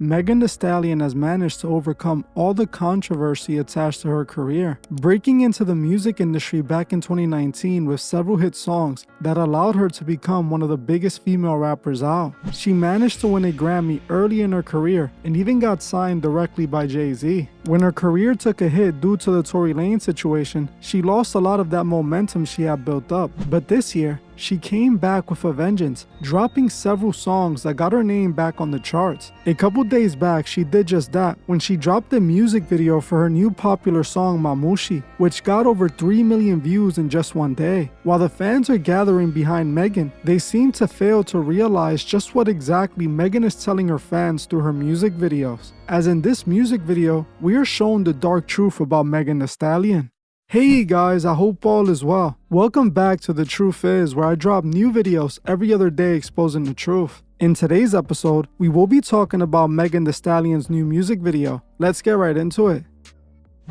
Megan Thee Stallion has managed to overcome all the controversy attached to her career, breaking into the music industry back in 2019 with several hit songs that allowed her to become one of the biggest female rappers out. She managed to win a Grammy early in her career and even got signed directly by Jay-Z. When her career took a hit due to the Tory Lanez situation, she lost a lot of that momentum she had built up. But this year, she came back with a vengeance, dropping several songs that got her name back on the charts. A couple days back, she did just that when she dropped a music video for her new popular song Mamushi, which got over 3 million views in just one day. While the fans are gathering behind Megan, they seem to fail to realize just what exactly Megan is telling her fans through her music videos. As in this music video, we are shown the dark truth about Megan Thee Stallion. Hey guys, I hope all is well. Welcome back to The Truth Is, where I drop new videos every other day exposing the truth. In today's episode, we will be talking about Megan Thee Stallion's new music video. Let's get right into it.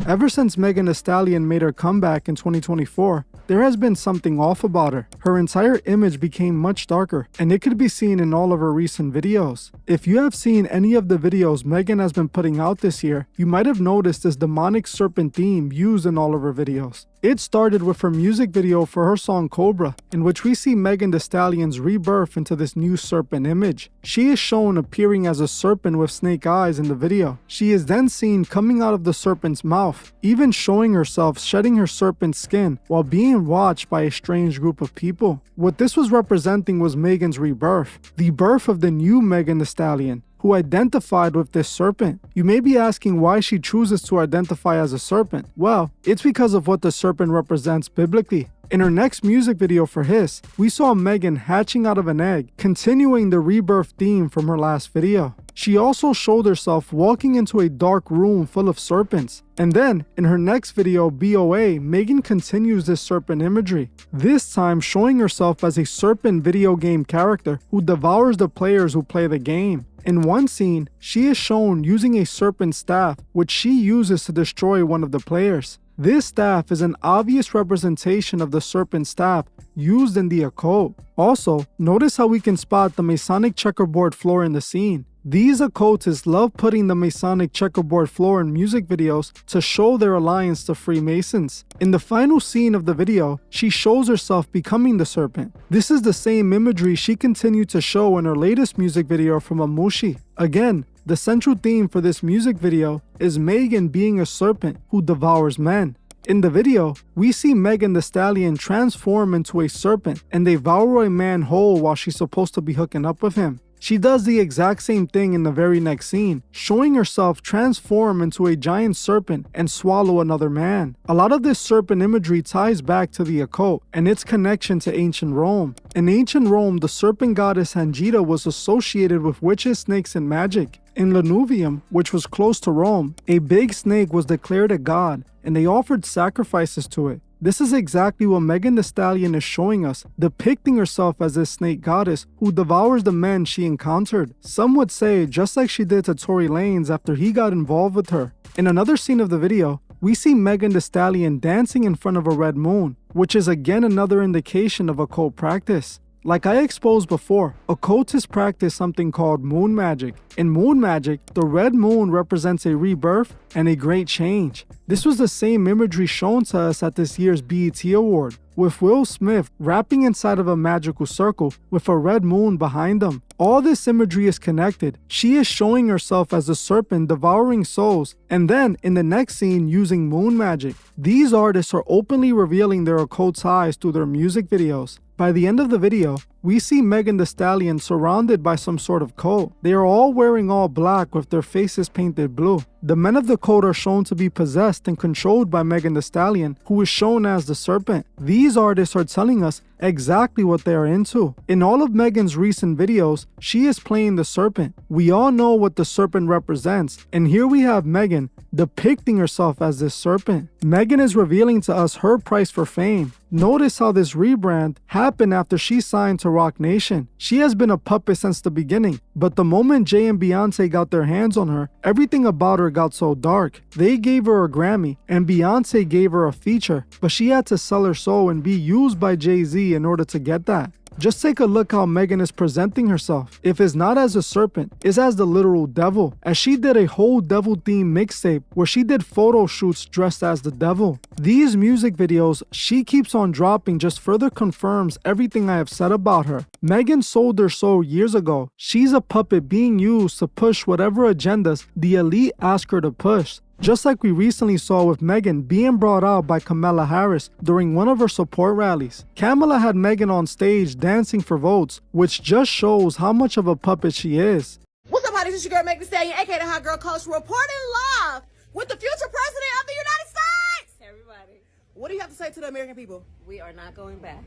Ever since Megan Thee Stallion made her comeback in 2024, there has been something off about her. Her entire image became much darker, and it could be seen in all of her recent videos. If you have seen any of the videos Megan has been putting out this year, you might have noticed this demonic serpent theme used in all of her videos. It started with her music video for her song Cobra, in which we see Megan Thee Stallion's rebirth into this new serpent image. She is shown appearing as a serpent with snake eyes in the video. She is then seen coming out of the serpent's mouth, even showing herself shedding her serpent skin while being watched by a strange group of people. What this was representing was Megan's rebirth, the birth of the new Megan Thee Stallion, who identified with this serpent. You may be asking why she chooses to identify as a serpent. Well, it's because of what the serpent represents biblically. In her next music video for Hiss, we saw Megan hatching out of an egg, continuing the rebirth theme from her last video. She also showed herself walking into a dark room full of serpents. And then, in her next video, BOA, Megan continues this serpent imagery, this time showing herself as a serpent video game character who devours the players who play the game. In one scene, she is shown using a serpent staff, which she uses to destroy one of the players. This staff is an obvious representation of the serpent staff used in the occult. Also, notice how we can spot the Masonic checkerboard floor in the scene. These occultists love putting the Masonic checkerboard floor in music videos to show their alliance to Freemasons. In the final scene of the video, she shows herself becoming the serpent. This is the same imagery she continued to show in her latest music video from Mamushi. Again, the central theme for this music video is Megan being a serpent who devours men. In the video, we see Megan Thee Stallion transform into a serpent and devour a man whole while she's supposed to be hooking up with him. She does the exact same thing in the very next scene, showing herself transform into a giant serpent and swallow another man. A lot of this serpent imagery ties back to the occult and its connection to ancient Rome. In ancient Rome, the serpent goddess Hangita was associated with witches, snakes, and magic. In Lanuvium, which was close to Rome, a big snake was declared a god, and they offered sacrifices to it. This is exactly what Megan Thee Stallion is showing us, depicting herself as this snake goddess who devours the men she encountered. Some would say just like she did to Tory Lanez after he got involved with her. In another scene of the video, we see Megan Thee Stallion dancing in front of a red moon, which is again another indication of occult practice. Like I exposed before, occultists practice something called moon magic. In moon magic, the red moon represents a rebirth and a great change. This was the same imagery shown to us at this year's BET Award, with Will Smith rapping inside of a magical circle with a red moon behind him. All this imagery is connected. She is showing herself as a serpent devouring souls, and then in the next scene using moon magic. These artists are openly revealing their occult ties through their music videos. By the end of the video, we see Megan Thee Stallion surrounded by some sort of cult. They are all wearing all black with their faces painted blue. The men of the cult are shown to be possessed and controlled by Megan Thee Stallion, who is shown as the serpent. These artists are telling us exactly what they are into. In all of Megan's recent videos, she is playing the serpent. We all know what the serpent represents, and here we have Megan depicting herself as this serpent. Megan is revealing to us her price for fame. Notice how this rebrand happened after she signed to Roc Nation. She has been a puppet since the beginning, but the moment Jay and Beyonce got their hands on her, everything about her got so dark. They gave her a Grammy, and Beyonce gave her a feature, but she had to sell her soul and be used by Jay-Z in order to get that. Just take a look how Megan is presenting herself. If it's not as a serpent, it's as the literal devil, as she did a whole devil-themed mixtape where she did photo shoots dressed as the devil. These music videos she keeps on dropping just further confirms everything I have said about her. Megan sold her soul years ago. She's a puppet being used to push whatever agendas the elite ask her to push. Just like we recently saw with Megan being brought out by Kamala Harris during one of her support rallies. Kamala had Megan on stage dancing for votes, which just shows how much of a puppet she is. What's up, honey? This is your girl, Megan Stallion, aka the Hot Girl Coach, reporting live with the future president of the United States! Everybody, What do you have to say to the American people? we are not going back.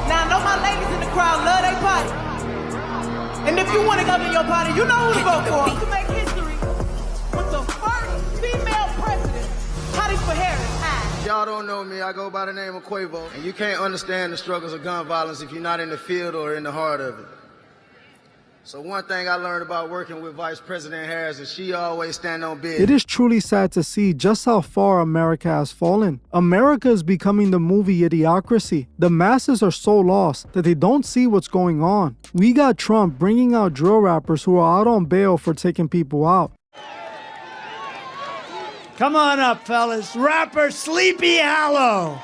Now, I know my ladies in the crowd love their party. And if you want to come to your party, you know who to vote for. To make history with the first female president, Hottie for Harris. Hi. Y'all don't know me, I go by the name of Quavo. And you can't understand the struggles of gun violence if you're not in the field or in the heart of it. So one thing I learned about working with Vice President Harris is she always stand on business. It is truly sad to see just how far America has fallen. America is becoming the movie Idiocracy. The masses are so lost that they don't see what's going on. We got Trump bringing out drill rappers who are out on bail for taking people out. Come on up, fellas. Rapper Sleepy Hollow.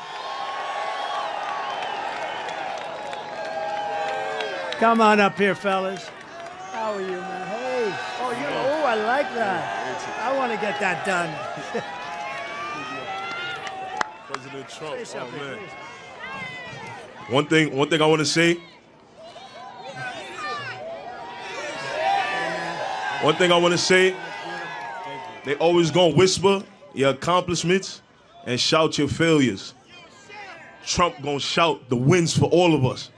Come on up here, fellas. How are you, man? Hey. Oh, I like that. I want to get that done. President Trump. Say something, Oh, man. please. One thing I want to say. One thing I want to say. They always gonna whisper your accomplishments and shout your failures. Trump gonna shout the wins for all of us.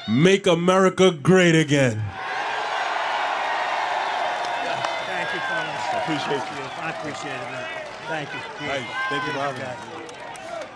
Make America great again. Thank you, fellas. I appreciate you. I appreciate it, man. Thank you. Thank you for having me.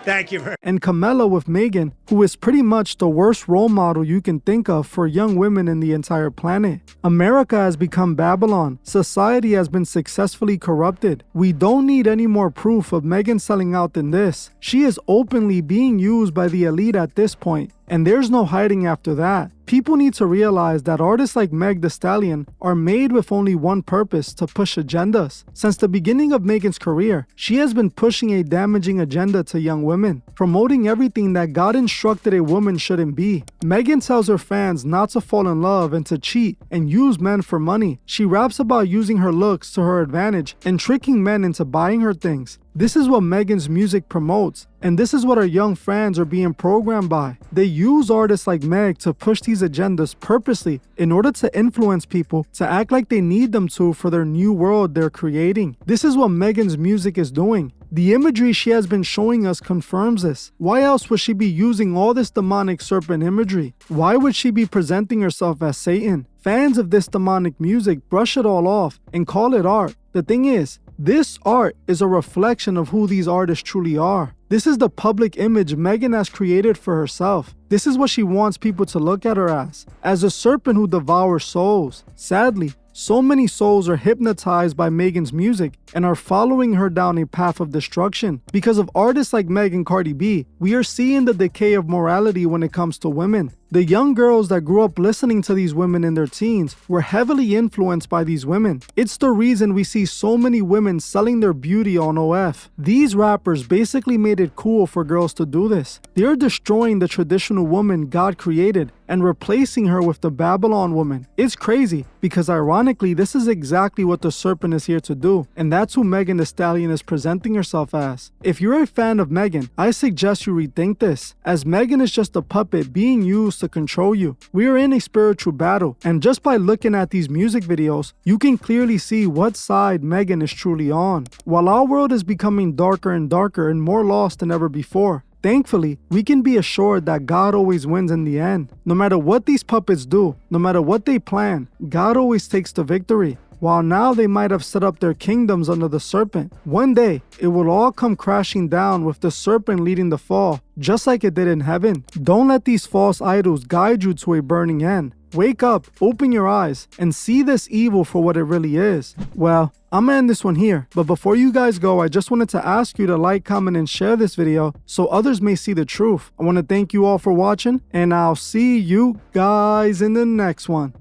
Thank you very And Kamala with Megan, who is pretty much the worst role model you can think of for young women in the entire planet. America has become Babylon. Society has been successfully corrupted. We don't need any more proof of Megan selling out than this. She is openly being used by the elite at this point, and there's no hiding after that. People need to realize that artists like Meg Thee Stallion are made with only one purpose: to push agendas. Since the beginning of Megan's career, she has been pushing a damaging agenda to young women, promoting everything that God instructed a woman shouldn't be. Megan tells her fans not to fall in love and to cheat and use men for money. She raps about using her looks to her advantage and tricking men into buying her things. This is what Megan's music promotes, and this is what our young fans are being programmed by. They use artists like Meg to push these agendas purposely in order to influence people to act like they need them to for their new world they're creating. This is what Megan's music is doing. The imagery she has been showing us confirms this. Why else would she be using all this demonic serpent imagery? Why would she be presenting herself as Satan? Fans of this demonic music brush it all off and call it art. The thing is, this art is a reflection of who these artists truly are. This is the public image Megan has created for herself. This is what she wants people to look at her as a serpent who devours souls. Sadly, so many souls are hypnotized by Megan's music and are following her down a path of destruction. Because of artists like Meg and Cardi B, we are seeing the decay of morality when it comes to women. The young girls that grew up listening to these women in their teens were heavily influenced by these women. It's the reason we see so many women selling their beauty on OF. These rappers basically made it cool for girls to do this. They're destroying the traditional woman God created and replacing her with the Babylon woman. It's crazy because ironically, this is exactly what the serpent is here to do, and that's who Megan Thee Stallion is presenting herself as. If you're a fan of Megan, I suggest you rethink this, as Megan is just a puppet being used to control you. We are in a spiritual battle, and just by looking at these music videos, you can clearly see what side Megan is truly on. While our world is becoming darker and darker and more lost than ever before, thankfully, we can be assured that God always wins in the end. No matter what these puppets do, no matter what they plan, God always takes the victory. While now they might have set up their kingdoms under the serpent, one day it will all come crashing down with the serpent leading the fall, just like it did in heaven. Don't let these false idols guide you to a burning end. Wake up, open your eyes, and see this evil for what it really is. Well, I'm gonna end this one here, but before you guys go, I just wanted to ask you to like, comment, and share this video so others may see the truth. I want to thank you all for watching, and I'll see you guys in the next one.